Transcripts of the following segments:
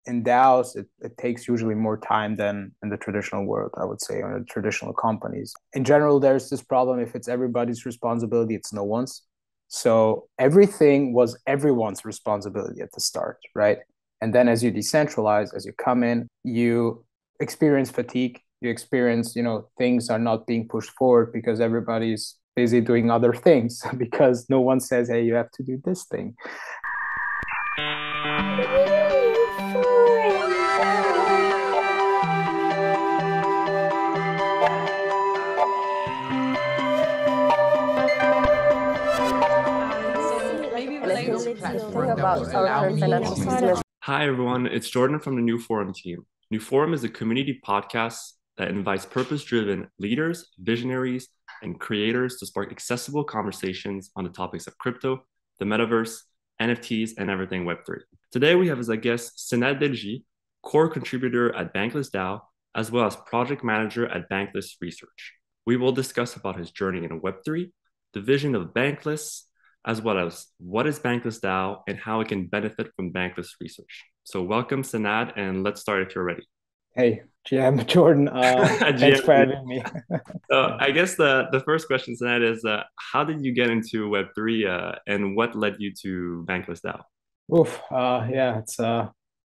in DAOs, it takes usually more time than in the traditional world, I would say, or the traditional companies. In general, there's this problem: if it's everybody's responsibility, it's no one's. So everything was everyone's responsibility at the start, right? And then as you decentralize, as you come in, you experience fatigue. You experience, things are not being pushed forward because everybody's busy doing other things because no one says, hey, you have to do this thing. Hi, everyone. It's Jordan from the NEWFORUM team. NEWFORUM is a community podcast that invites purpose-driven leaders, visionaries, and creators to spark accessible conversations on the topics of crypto, the metaverse, NFTs, and everything Web3. Today, we have as a guest Senad Dilji, core contributor at Bankless DAO, as well as project manager at Bankless Research. We will discuss about his journey in Web3, the vision of Bankless, as well as what is Bankless DAO and how it can benefit from Bankless Research. So welcome, Senad, and let's start if you're ready. Hey, GM Jordan, thanks for having me. So I guess the first question, Senad, is how did you get into Web3 and what led you to Bankless DAO? Yeah, it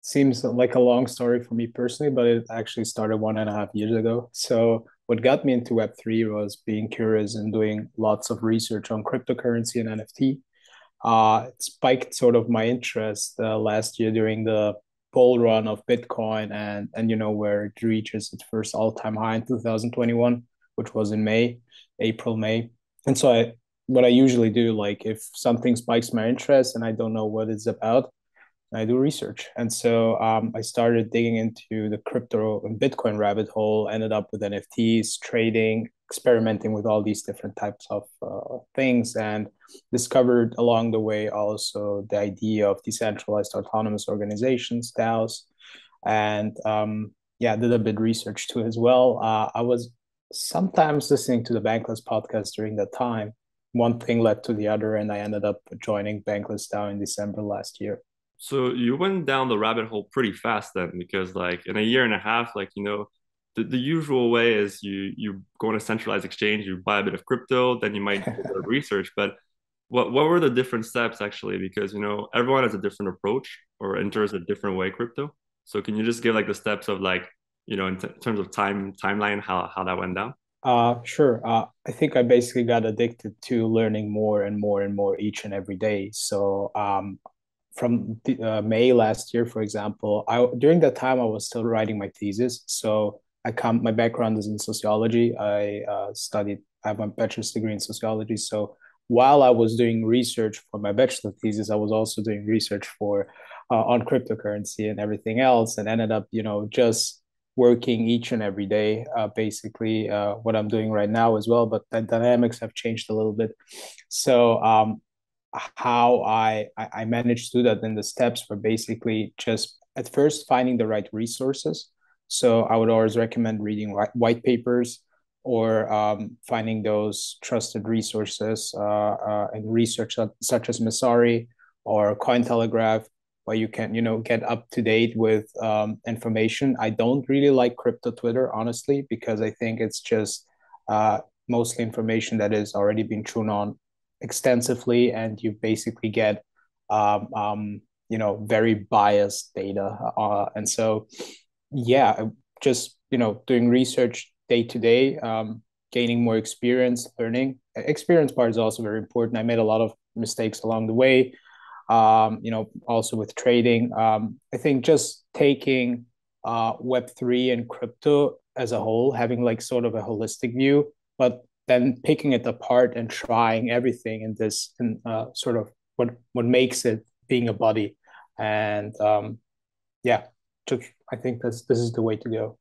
seems like a long story for me personally, but it actually started 1.5 years ago. So what got me into Web3 was being curious and doing lots of research on cryptocurrency and NFT. It spiked sort of my interest last year during the bull run of Bitcoin and where it reaches its first all-time high in 2021, which was in April, May. And so what I usually do, like if something spikes my interest and I don't know what it's about, I do research. And so I started digging into the crypto and Bitcoin rabbit hole, ended up with NFTs, trading, experimenting with all these different types of things, and discovered along the way also the idea of decentralized autonomous organizations, DAOs. And did a bit research too as well. I was sometimes listening to the Bankless podcast during that time. One thing led to the other, and I ended up joining Bankless DAO in December last year. So you went down the rabbit hole pretty fast then, because like in a year and a half, the usual way is you go on a centralized exchange, you buy a bit of crypto, then you might do a bit of research. But what were the different steps actually? Because everyone has a different approach or enters a different way crypto. So can you just give like the steps of in terms of timeline how that went down? Sure. I think I basically got addicted to learning more and more and more each and every day. So from May last year, for example, during that time I was still writing my thesis. So my background is in sociology. I have my bachelor's degree in sociology. So while I was doing research for my bachelor thesis, I was also doing research on cryptocurrency and everything else, and ended up just working each and every day, basically what I'm doing right now as well. But the dynamics have changed a little bit. So how I managed to do that, then the steps were basically just at first finding the right resources. So I would always recommend reading white papers or finding those trusted resources and research such as Messari or Cointelegraph, where you can get up to date with information. I don't really like crypto Twitter, honestly, because I think it's just mostly information that has already been chewn on extensively, and you basically get very biased data. And so just doing research day to day, gaining more experience, learning. Experience part is also very important. I made a lot of mistakes along the way, also with trading. I think just taking Web3 and crypto as a whole, having like sort of a holistic view, but then picking it apart and trying everything in this, and sort of what makes it being a body. And I think this is the way to go.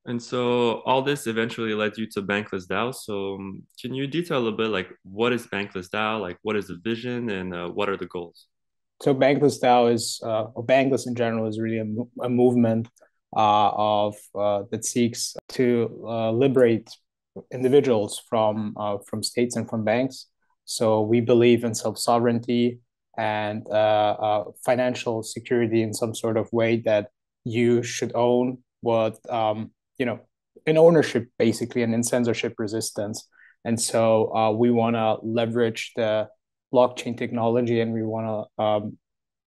And so all this eventually led you to Bankless DAO. So can you detail a little bit like what is Bankless DAO, like what is the vision and what are the goals? So Bankless DAO or Bankless in general, is really a movement that seeks to liberate individuals from states and from banks. So we believe in self-sovereignty and financial security in some sort of way that you should own what, in ownership, basically, and in censorship resistance. And so we want to leverage the blockchain technology, and we want to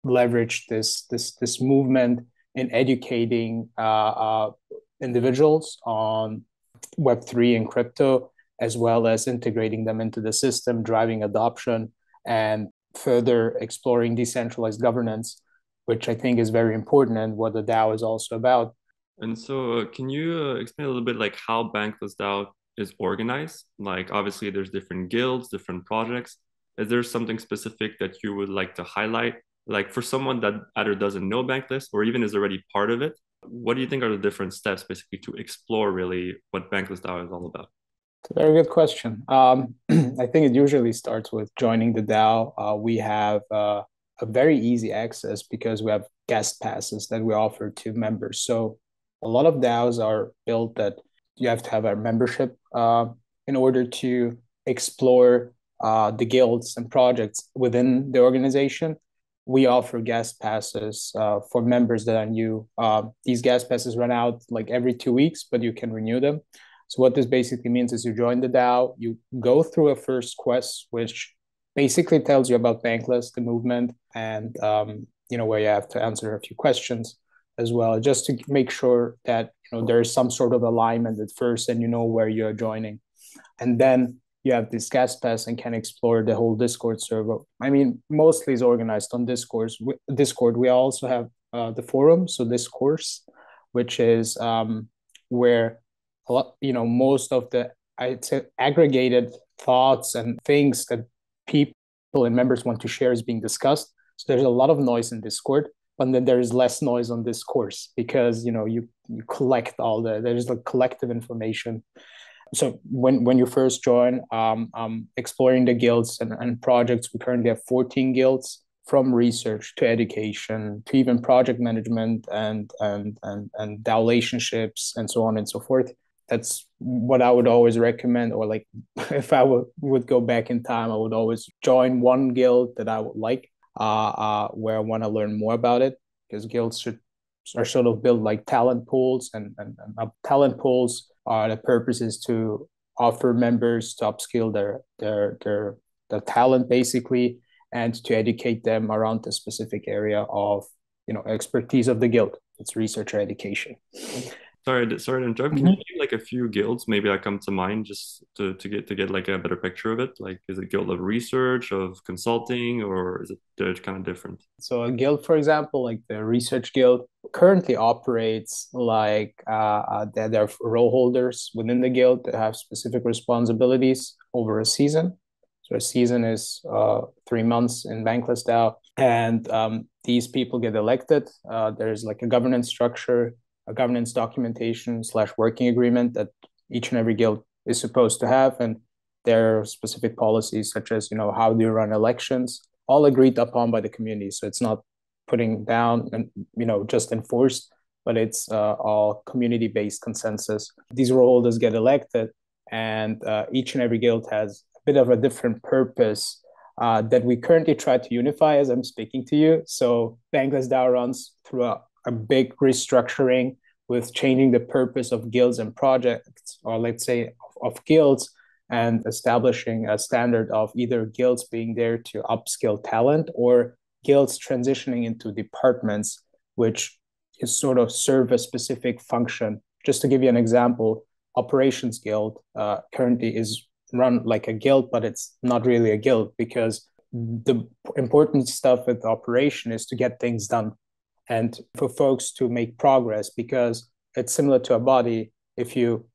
leverage this movement in educating individuals on Web3 and crypto, as well as integrating them into the system, driving adoption, and further exploring decentralized governance, which I think is very important and what the DAO is also about. And so can you explain a little bit like how Bankless DAO is organized? Like obviously there's different guilds, different projects. Is there something specific that you would like to highlight? Like for someone that either doesn't know Bankless or even is already part of it, what do you think are the different steps basically to explore really what Bankless DAO is all about? It's a very good question. I think it usually starts with joining the DAO. We have a very easy access because we have guest passes that we offer to members. So a lot of DAOs are built that you have to have a membership in order to explore the guilds and projects within the organization. We offer guest passes for members that are new. These guest passes run out like every 2 weeks, but you can renew them. So what this basically means is you join the DAO, you go through a first quest, which basically tells you about Bankless, the movement, and where you have to answer a few questions as well, just to make sure that there is some sort of alignment at first, and you know where you're joining. And then you have this guest pass and can explore the whole Discord server. I mean, mostly is organized on Discord. We also have the forum, so Discourse, which is where a lot, most of the, I'd say, aggregated thoughts and things that people and members want to share is being discussed. So there's a lot of noise in Discord, but then there is less noise on Discourse because you collect there's like collective information. So when you first join, exploring the guilds and projects, we currently have 14 guilds, from research to education to even project management and DAO relationships and so on and so forth. That's what I would always recommend, or like if I would go back in time, I would always join one guild that I would like, where I want to learn more about it, because guilds are sort of built like talent pools, and talent pools are the purpose is to offer members to upskill their talent basically, and to educate them around the specific area of expertise of the guild. It's research or education. Sorry to interrupt. Can you give like a few guilds maybe that come to mind just to get like a better picture of it? Like, is it guild of research, of consulting, or is it they're kind of different? So a guild, for example, like the research guild, currently operates like there are role holders within the guild that have specific responsibilities over a season. So a season is 3 months in Bankless DAO, and these people get elected. There's like a governance structure, a governance documentation / working agreement that each and every guild is supposed to have. And there are specific policies such as, how do you run elections, all agreed upon by the community. So it's not putting down and, just enforced, but it's all community-based consensus. These role holders get elected, and each and every guild has a bit of a different purpose that we currently try to unify as I'm speaking to you. So Bankless DAO runs through a big restructuring with changing the purpose of guilds and projects, or let's say of guilds, and establishing a standard of either guilds being there to upskill talent or guilds transitioning into departments, which is sort of serve a specific function. Just to give you an example, operations guild currently is run like a guild, but it's not really a guild, because the important stuff with operation is to get things done and for folks to make progress, because it's similar to a body. If you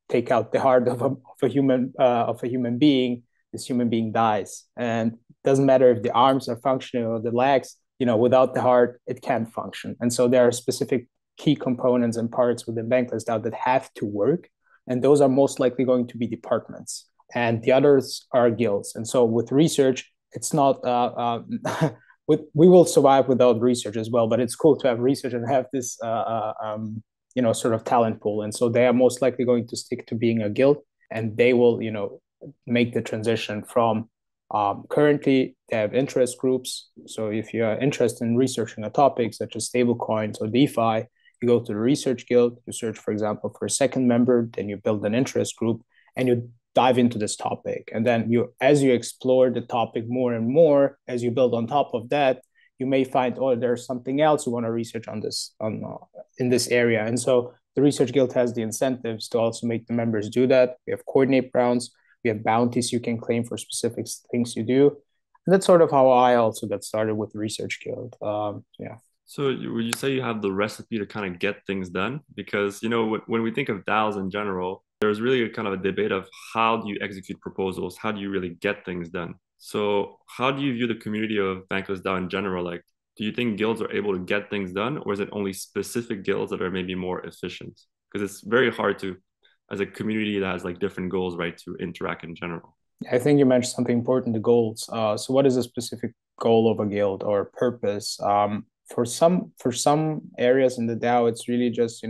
take out the heart of a human being, this human being dies, and it doesn't matter if the arms are functioning or the legs. Without the heart, it can't function. And so there are specific key components and parts within Bankless DAO that have to work, and those are most likely going to be departments, and the others are guilds. And so with research, it's not we will survive without research as well, but it's cool to have research and have this sort of talent pool. And so they are most likely going to stick to being a guild, and they will make the transition from Currently, they have interest groups. So if you're interested in researching a topic such as stablecoins or DeFi, you go to the research guild, you search, for example, for a second member, then you build an interest group and you dive into this topic. And then as you explore the topic more and more, as you build on top of that, you may find, oh, there's something else you want to research in this area. And so the research guild has the incentives to also make the members do that. We have coordinate rounds. We have bounties you can claim for specific things you do. And that's sort of how I also got started with the research guild. Yeah. So would you say you have the recipe to kind of get things done? Because, when we think of DAOs in general, there's really a kind of a debate of how do you execute proposals? How do you really get things done? So how do you view the community of Bankless DAO in general? Like, do you think guilds are able to get things done, or is it only specific guilds that are maybe more efficient? Because it's very hard to, as a community that has like different goals, right, to interact in general. I think you mentioned something important, the goals. So what is a specific goal of a guild or purpose? For some areas in the DAO, it's really just,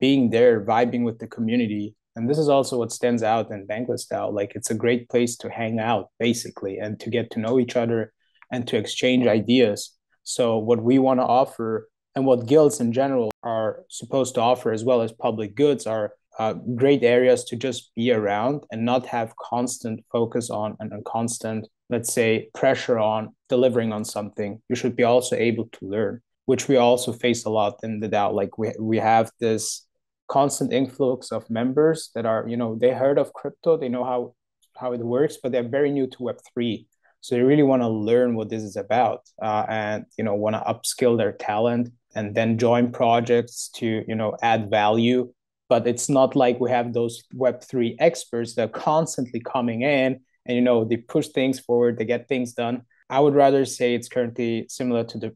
being there, vibing with the community. And this is also what stands out in Bankless DAO. Like, it's a great place to hang out, basically, and to get to know each other and to exchange ideas. So what we want to offer and what guilds in general are supposed to offer, as well as public goods, are great areas to just be around and not have constant focus on and constant, let's say, pressure on delivering on something. You should be also able to learn, which we also face a lot in the DAO. Like, we have this constant influx of members that are, they heard of crypto, they know how it works, but they're very new to Web3. So they really want to learn what this is about, and want to upskill their talent and then join projects to add value. But it's not like we have those Web3 experts that are constantly coming in and they push things forward, they get things done. I would rather say it's currently similar to the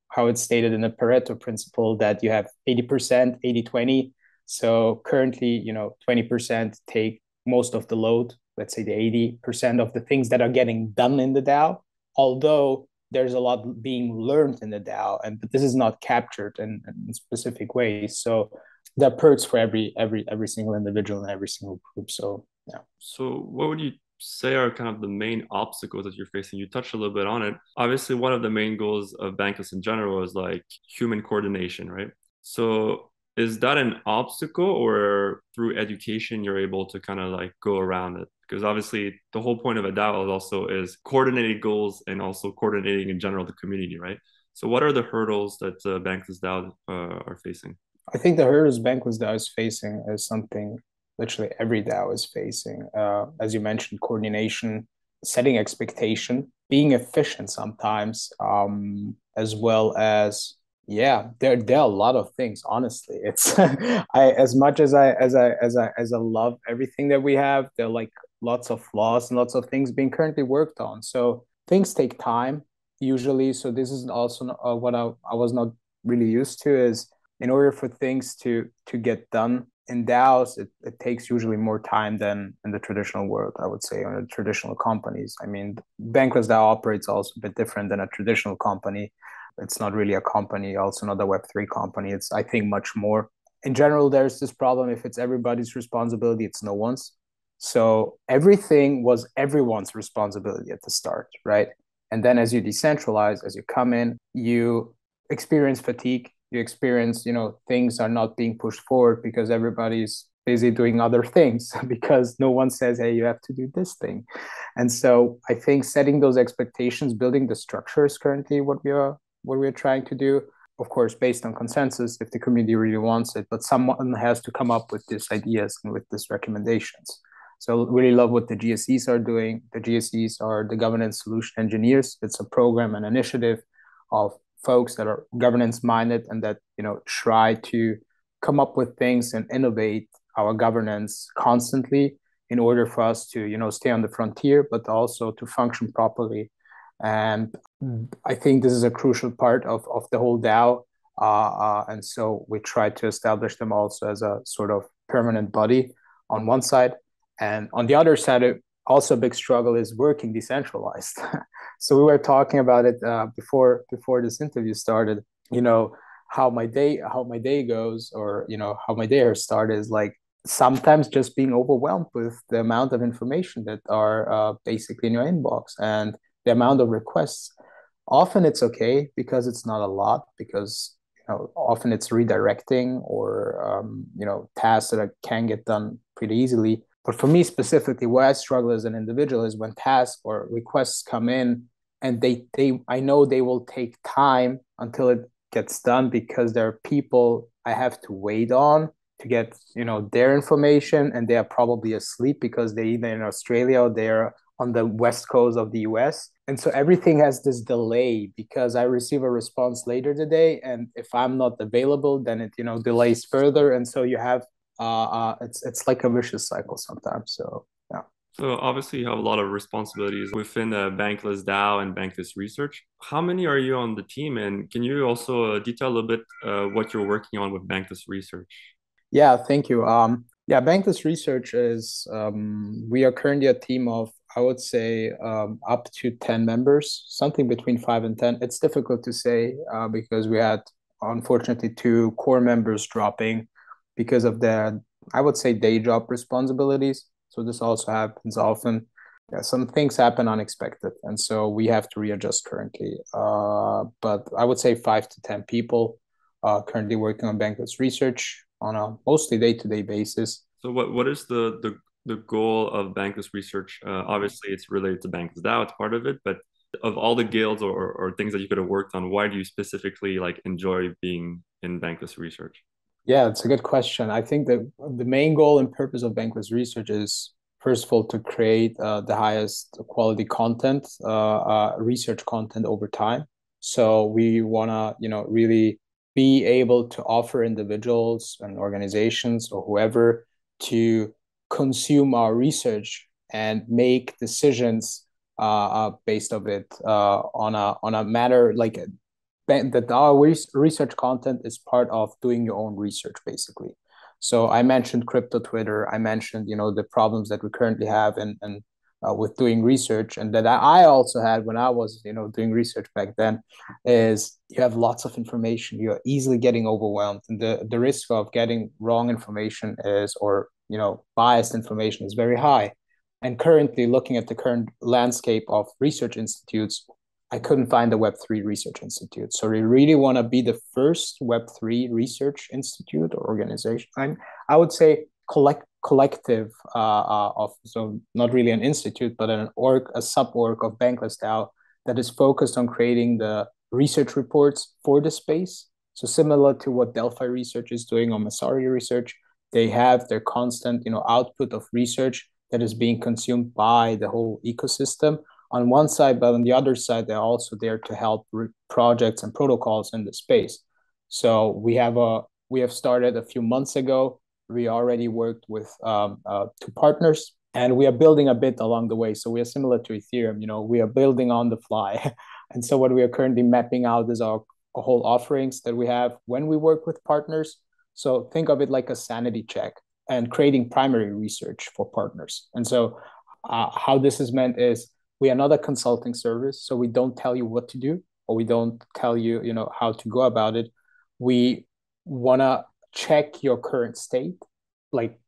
how it's stated in the Pareto principle, that you have 80%, 80-20. So currently 20% take most of the load, let's say the 80% of the things that are getting done in the DAO, although there's a lot being learned in the DAO, but this is not captured in specific ways. So there are perks for every single individual and every single group. So yeah. So what would you say are kind of the main obstacles that you're facing? You touched a little bit on it. Obviously, one of the main goals of Bankless in general is like human coordination, right? So is that an obstacle, or through education you're able to kind of like go around it? Because obviously the whole point of a DAO also is coordinating goals and also coordinating in general the community, right? So what are the hurdles that Bankless DAO are facing? I think the hurdles Bankless DAO is facing is something literally every DAO is facing. As you mentioned, coordination, setting expectation, being efficient sometimes, as well as there are a lot of things. Honestly, it's as much as I love everything that we have, there are like lots of flaws and lots of things being currently worked on. So things take time usually. So this is also what I was not really used to, is in order for things to get done in DAOs, it takes usually more time than in the traditional world, I would say, or the traditional companies. I mean, Bankless DAO operates also a bit different than a traditional company. It's not really a company, also not a Web3 company. It's, I think, much more. In general, there's this problem: if it's everybody's responsibility, it's no one's. So everything was everyone's responsibility at the start, right? And then as you decentralize, as you come in, you experience fatigue. You experience, things are not being pushed forward because everybody's busy doing other things, because no one says, hey, you have to do this thing. And so I think setting those expectations, building the structure is currently what we're trying to do. Of course, based on consensus, if the community really wants it, but someone has to come up with these ideas and with these recommendations. So I really love what the GSEs are doing. The GSEs are the governance solution engineers. It's a program and initiative of folks that are governance minded and that try to come up with things and innovate our governance constantly in order for us to stay on the frontier, but also to function properly. And I think this is a crucial part of the whole DAO, and so we try to establish them also as a sort of permanent body on one side, and on the other side, also a big struggle is working decentralized. So we were talking about it before this interview started. How my day goes, or how my day has started, is like sometimes just being overwhelmed with the amount of information that are basically in your inbox and the amount of requests. Often it's okay because it's not a lot, because often it's redirecting or tasks that can get done pretty easily. But for me specifically, where I struggle as an individual is when tasks or requests come in and I know they will take time until it gets done, because there are people I have to wait on to get their information, and they are probably asleep because they're either in Australia or they're on the west coast of the US. And so everything has this delay because I receive a response later today, and if I'm not available, then it delays further, and so you have it's like a vicious cycle sometimes. So yeah. So obviously you have a lot of responsibilities within Bankless DAO and Bankless Research. How many are you on the team, and can you also detail a little bit what you're working on with Bankless Research? Yeah, thank you. Yeah, Bankless Research is we are currently a team of, I would say, up to 10 members, something between 5 and 10. It's difficult to say because we had, unfortunately, 2 core members dropping because of their, I would say, day job responsibilities. So this also happens often. Yeah, some things happen unexpected, and so we have to readjust currently. But I would say 5 to 10 people currently working on Bankless Research on a mostly day-to-day basis. So what is the goal of Bankless Research? Obviously, it's related to Bankless DAO, it's part of it, but of all the guilds or things that you could have worked on, why do you specifically enjoy being in Bankless Research? Yeah, it's a good question. I think that the main goal and purpose of Bankless Research is, first of all, to create the highest quality content, research content over time. So we want to, really be able to offer individuals and organizations or whoever to consume our research and make decisions based of it on a matter like the DAO research content is part of doing your own research, basically. So I mentioned crypto Twitter. I mentioned, the problems that we currently have and with doing research, and that I also had when I was, doing research back then, is you have lots of information. You're easily getting overwhelmed, and the risk of getting wrong information or biased information is very high. And currently, looking at the current landscape of research institutes, I couldn't find a Web3 research institute. So we really want to be the first Web3 research institute or organization. I would say collective of, so not really an institute, but a sub-org of Bankless DAO that is focused on creating the research reports for the space. So similar to what Delphi Research is doing on Masari Research, they have their constant, output of research that is being consumed by the whole ecosystem on one side, but on the other side, they're also there to help projects and protocols in the space. So we have started a few months ago. We already worked with 2 partners, and we are building a bit along the way. So we are similar to Ethereum. We are building on the fly. And so what we are currently mapping out is our whole offerings that we have when we work with partners. So think of it like a sanity check and creating primary research for partners. And so how this is meant is, we are not a consulting service, so we don't tell you what to do, or we don't tell you, how to go about it. We want to check your current state, like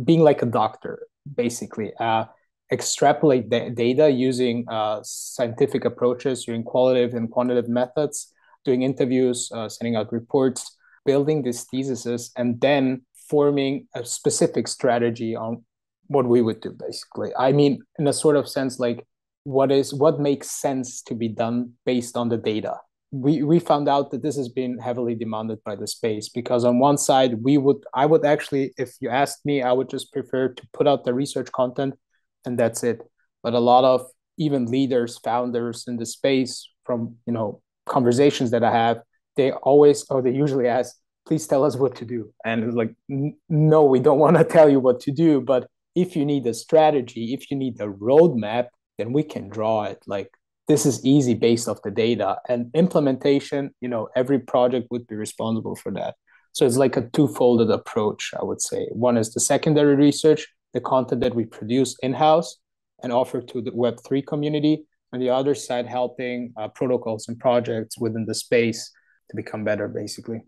being like a doctor, basically. Extrapolate data using scientific approaches, using qualitative and quantitative methods, doing interviews, sending out reports, building these theses, and then forming a specific strategy on what we would do, basically. I mean, in a sort of sense, like, what makes sense to be done based on the data. We found out that this has been heavily demanded by the space, because on one side I would actually, if you asked me, I would just prefer to put out the research content and that's it. But a lot of even leaders, founders in the space, from conversations that I have, they usually ask, please tell us what to do. And it's like, no, we don't want to tell you what to do, but if you need a strategy, if you need a roadmap, then we can draw it. Like, this is easy based off the data, and implementation, every project would be responsible for that. So it's like a two-folded approach, I would say. One is the secondary research, the content that we produce in-house and offer to the Web3 community. On the other side, helping protocols and projects within the space to become better, basically.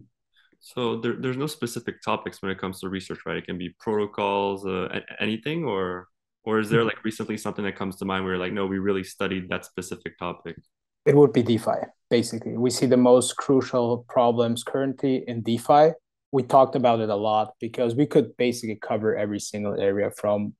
So there's no specific topics when it comes to research, right? It can be protocols, anything, or is there like recently something that comes to mind where you're like, no, we really studied that specific topic? It would be DeFi, basically. We see the most crucial problems currently in DeFi. We talked about it a lot because we could basically cover every single area from,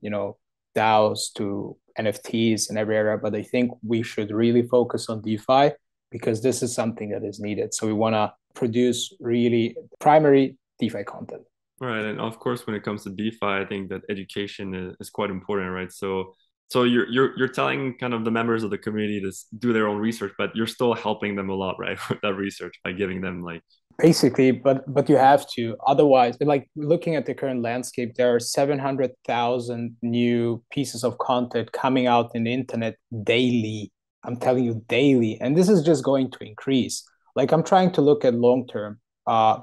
DAOs to NFTs and every area. But I think we should really focus on DeFi because this is something that is needed. So we want to produce really primary DeFi content. Right. And of course, when it comes to DeFi, I think that education is quite important, right? So you're telling kind of the members of the community to do their own research, but you're still helping them a lot, right, with that research by giving them like basically, but you have to. Otherwise, like looking at the current landscape, there are 700,000 new pieces of content coming out in the internet daily. I'm telling you, daily, and this is just going to increase. Like I'm trying to look at long term,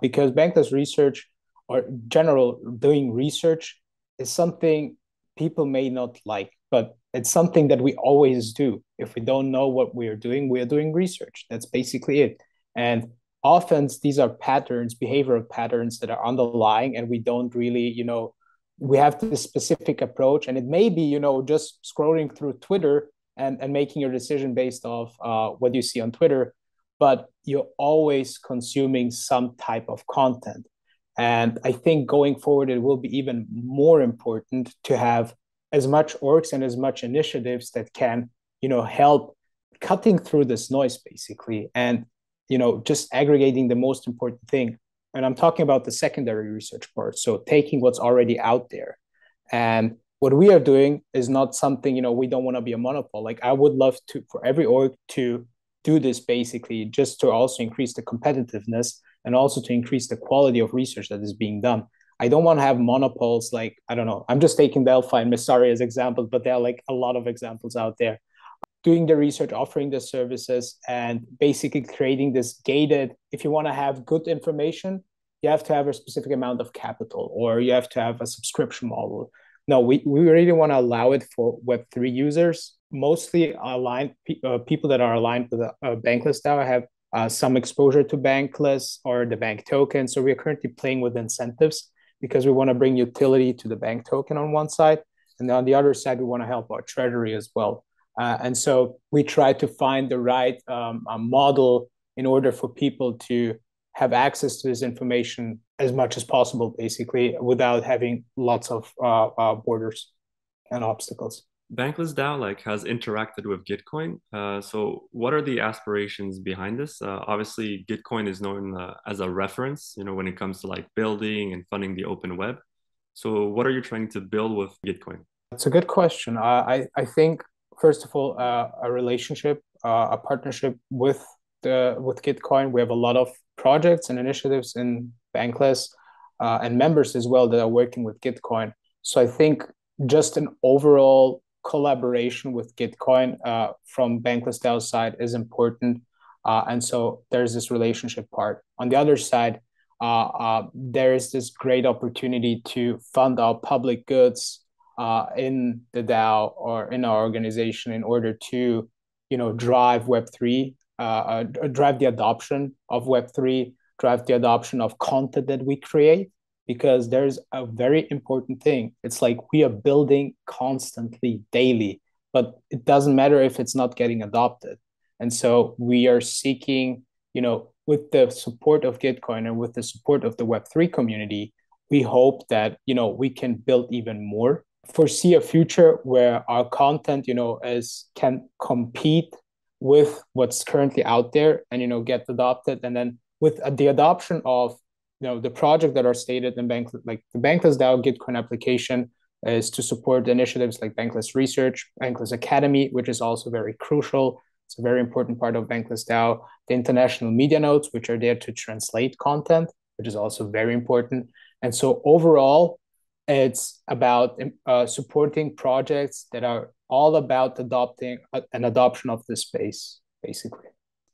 because Bankless Research or general doing research is something people may not like, but it's something that we always do. If we don't know what we are doing research. That's basically it. And often these are patterns, behavioral patterns that are underlying, and we don't really, we have this specific approach, and it may be, just scrolling through Twitter and making your decision based off what you see on Twitter, but you're always consuming some type of content. And I think going forward, it will be even more important to have as much orgs and as much initiatives that can, help cutting through this noise, basically, and just aggregating the most important thing. And I'm talking about the secondary research part. So taking what's already out there. And what we are doing is not something, we don't want to be a monopoly. Like I would love for every org to do this basically just to also increase the competitiveness and also to increase the quality of research that is being done. I don't want to have monopoles like, I don't know, I'm just taking Delphi and Messari as examples, but there are like a lot of examples out there. Doing the research, offering the services, and basically creating this gated, if you want to have good information, you have to have a specific amount of capital or you have to have a subscription model. No, we really want to allow it for Web3 users, mostly aligned people that are aligned with Bankless DAO have some exposure to Bankless or the bank token. So we are currently playing with incentives because we want to bring utility to the bank token on one side. And on the other side, we want to help our treasury as well. And so we try to find the right model in order for people to have access to this information as much as possible, basically, without having lots of borders and obstacles. Bankless DAO has interacted with Gitcoin. So what are the aspirations behind this? Obviously, Gitcoin is known as a reference, when it comes to building and funding the open web. So what are you trying to build with Gitcoin? That's a good question. I think, first of all, a relationship, a partnership with Gitcoin. We have a lot of projects and initiatives in Bankless and members as well that are working with Gitcoin. So I think just an overall collaboration with Gitcoin from Bankless DAO side is important. And so there's this relationship part. On the other side, there is this great opportunity to fund our public goods in the DAO or in our organization in order to, drive Web3, drive the adoption of Web3, drive the adoption of content that we create. Because there's a very important thing. It's like we are building constantly, daily, but it doesn't matter if it's not getting adopted. And so we are seeking, with the support of Gitcoin and with the support of the Web3 community, we hope that, we can build even more, foresee a future where our content, can compete with what's currently out there and, get adopted. And then with the adoption of the project that are stated in like the Bankless DAO Gitcoin application is to support initiatives like Bankless Research, Bankless Academy, which is also very crucial. It's a very important part of Bankless DAO. The international media notes, which are there to translate content, which is also very important. And so overall, it's about supporting projects that are all about adopting an adoption of this space, basically.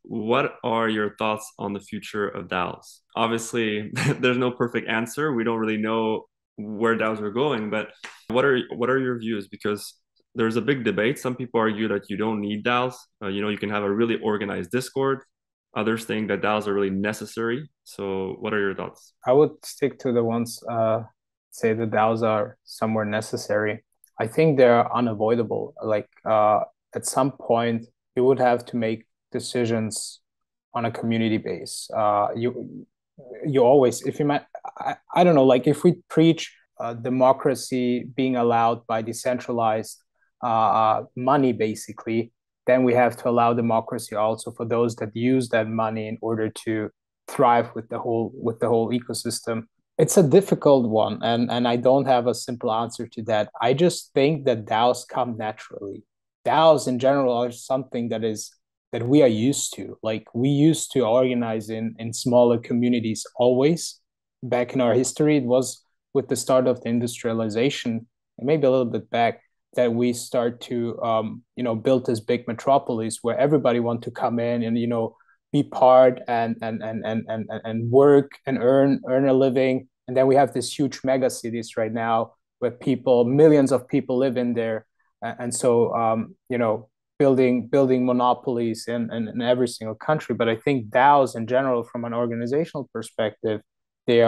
What are your thoughts on the future of DAOs? Obviously, there's no perfect answer. We don't really know where DAOs are going, but what are your views? Because there's a big debate. Some people argue that you don't need DAOs. You can have a really organized Discord. Others think that DAOs are really necessary. So what are your thoughts? I would stick to the ones say the DAOs are somewhere necessary. I think they're unavoidable. Like at some point, you would have to make decisions on a community base. You always, if you might, I don't know, like if we preach democracy being allowed by decentralized money, basically, then we have to allow democracy also for those that use that money in order to thrive with the whole ecosystem. It's a difficult one, and I don't have a simple answer to that. I just think that DAOs come naturally. DAOs in general are something that we are used to. Like we used to organize in smaller communities always. Back in our history, it was with the start of the industrialization, and maybe a little bit back, that we start to build this big metropolis where everybody want to come in and be part and work and earn a living. And then we have these huge mega cities right now where millions of people live in there. And so, building monopolies in every single country. But I think DAOs in general, from an organizational perspective, they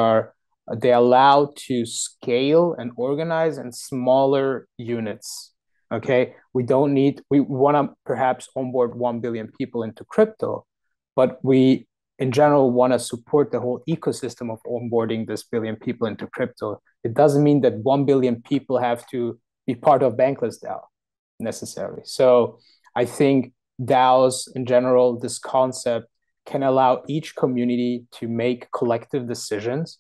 allow to scale and organize in smaller units. Okay, we want to perhaps onboard 1 billion people into crypto, but we in general want to support the whole ecosystem of onboarding this billion people into crypto. It doesn't mean that 1 billion people have to be part of Bankless DAO necessarily. So I think DAOs in general, this concept can allow each community to make collective decisions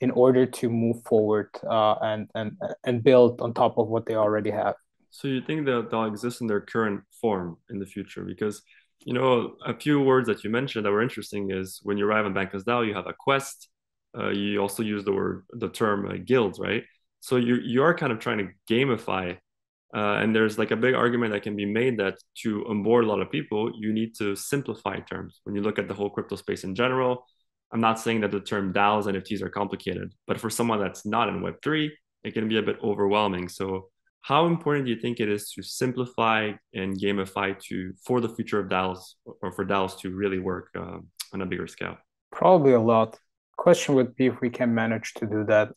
in order to move forward and build on top of what they already have. So you think that they'll exist in their current form in the future? Because, a few words that you mentioned that were interesting is when you arrive on Bankless DAO, you have a quest. You also use the term guilds, right? So you are kind of trying to gamify. And there's like a big argument that can be made that to onboard a lot of people, you need to simplify terms. When you look at the whole crypto space in general, I'm not saying that the term DAOs, NFTs are complicated, but for someone that's not in Web3, it can be a bit overwhelming. So how important do you think it is to simplify and gamify for the future of DAOs or for DAOs to really work on a bigger scale? Probably a lot. Question would be if we can manage to do that.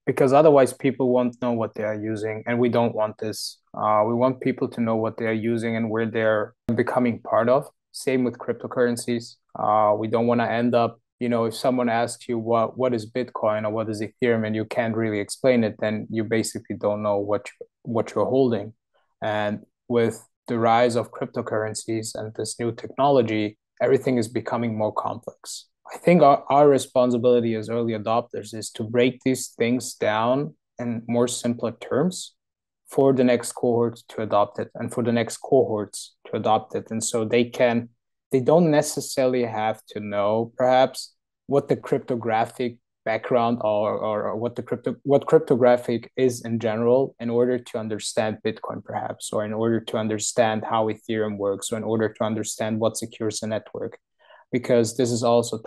Because otherwise people won't know what they are using, and we don't want this. We want people to know what they are using and where they're becoming part of. Same with cryptocurrencies. We don't want to end up, if someone asks you what is Bitcoin or what is Ethereum and you can't really explain it, then you basically don't know what you're holding. And with the rise of cryptocurrencies and this new technology, everything is becoming more complex. I think our responsibility as early adopters is to break these things down in more simpler terms for the next cohort to adopt it and for the next cohorts to adopt it. And so they don't necessarily have to know perhaps what the cryptographic background or what cryptographic is in general in order to understand Bitcoin perhaps, or in order to understand how Ethereum works, or in order to understand what secures a network. Because this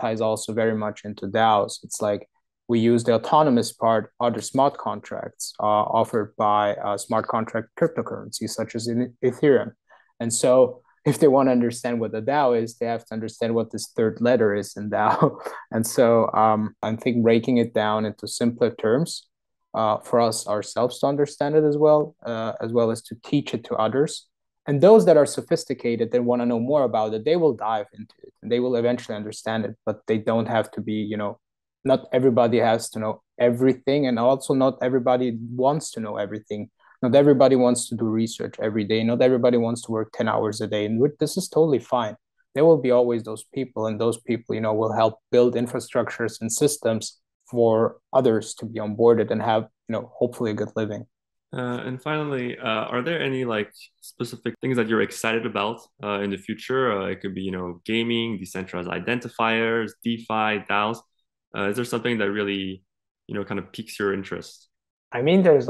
ties also very much into DAOs. It's like we use the autonomous part, other smart contracts offered by smart contract cryptocurrencies such as in Ethereum. And so if they want to understand what the DAO is, they have to understand what this third letter is in DAO. And so I think breaking it down into simpler terms for us ourselves to understand it as well as to teach it to others. And those that are sophisticated and want to know more about it, they will dive into it and they will eventually understand it. But they don't have to be, not everybody has to know everything. And also not everybody wants to know everything. Not everybody wants to do research every day. Not everybody wants to work 10 hours a day. And this is totally fine. There will be always those people, and those people, will help build infrastructures and systems for others to be onboarded and have, hopefully a good living. And finally, are there any specific things that you're excited about in the future? It could be, gaming, decentralized identifiers, DeFi, DAOs. Is there something that really, kind of piques your interest? I mean, there's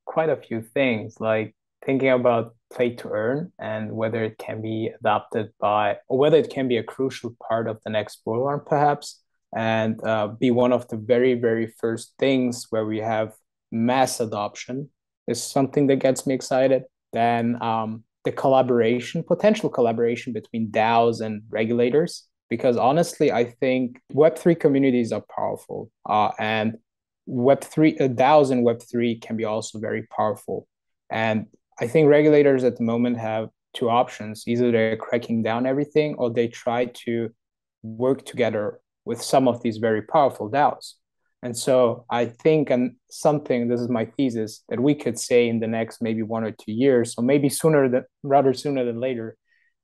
quite a few things, like thinking about play to earn and whether it can be adopted or whether it can be a crucial part of the next bull run, perhaps, and be one of the very, very first things where we have mass adoption is something that gets me excited. Then the potential collaboration between DAOs and regulators. Because honestly, I think Web3 communities are powerful, and Web3 DAOs and Web3 can be also very powerful. And I think regulators at the moment have two options: either they're cracking down everything, or they try to work together with some of these very powerful DAOs. And so I think, and something, this is my thesis, that we could say in the next maybe 1 or 2 years, or maybe rather sooner than later,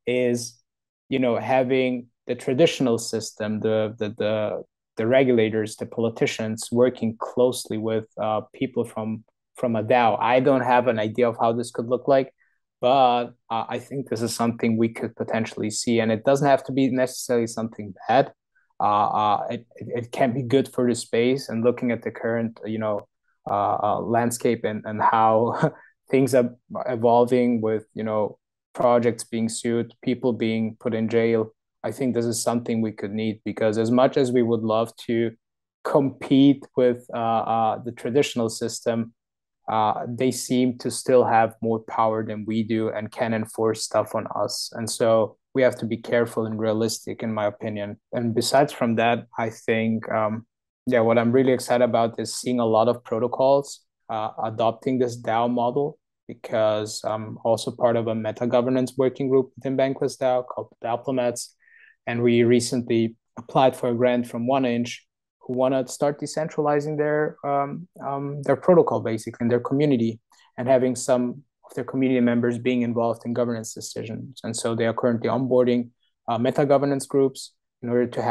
is, having the traditional system, the regulators, the politicians working closely with people from a DAO. I don't have an idea of how this could look like, but I think this is something we could potentially see, and it doesn't have to be necessarily something bad. It can be good for the space, and looking at the current landscape and how things are evolving with projects being sued, people being put in jail. I think this is something we could need, because as much as we would love to compete with the traditional system, they seem to still have more power than we do and can enforce stuff on us. And so we have to be careful and realistic, in my opinion. And besides from that, I think, what I'm really excited about is seeing a lot of protocols adopting this DAO model, because I'm also part of a meta-governance working group within Bankless DAO called DAOplomats. And we recently applied for a grant from 1inch, who want to start decentralizing their protocol, basically, in their community, and having some of their community members being involved in governance decisions. And so they are currently onboarding meta-governance groups in order to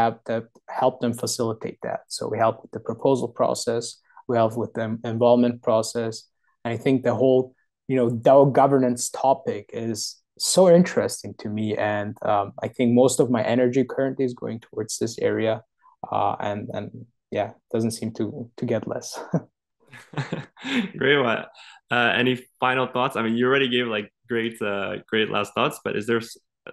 help them facilitate that. So we help with the proposal process, we help with the involvement process. And I think the whole, DAO governance topic is so interesting to me. And I think most of my energy currently is going towards this area. And yeah, doesn't seem to get less. Great one. Any final thoughts? I mean, you already gave like great last thoughts, but is there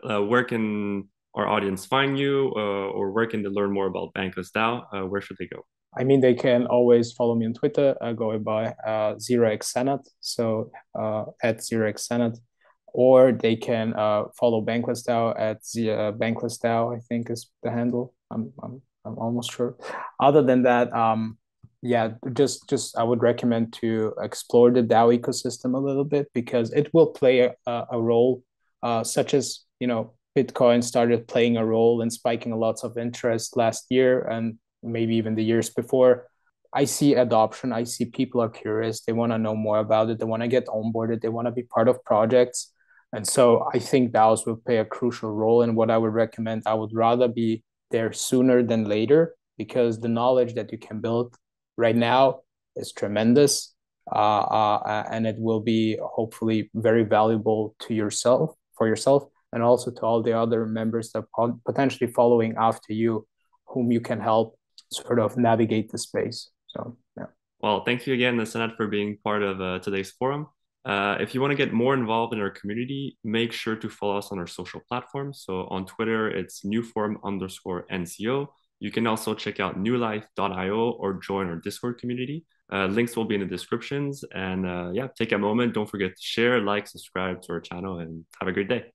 where can our audience find you, or where can they learn more about Bankless DAO? Where should they go? I mean, they can always follow me on Twitter. I go by 0xsenad, so at 0xsenad, or they can follow Bankless DAO at Bankless DAO, I think is the handle. I'm almost sure. Other than that, just I would recommend to explore the DAO ecosystem a little bit, because it will play a role, such as Bitcoin started playing a role in spiking lots of interest last year, and maybe even the years before. I see adoption. I see people are curious. They want to know more about it. They want to get onboarded. They want to be part of projects. And so I think DAOs will play a crucial role. And what I would recommend, I would rather be there sooner than later, because the knowledge that you can build right now is tremendous. And it will be hopefully very valuable for yourself, and also to all the other members that are potentially following after you, whom you can help sort of navigate the space. So, yeah. Well, thank you again, Senad, for being part of today's forum. If you want to get more involved in our community, make sure to follow us on our social platforms. So on Twitter, it's NEWFORUM_NCO. You can also check out newlife.io or join our Discord community. Links will be in the descriptions. And take a moment. Don't forget to share, like, subscribe to our channel, and have a great day.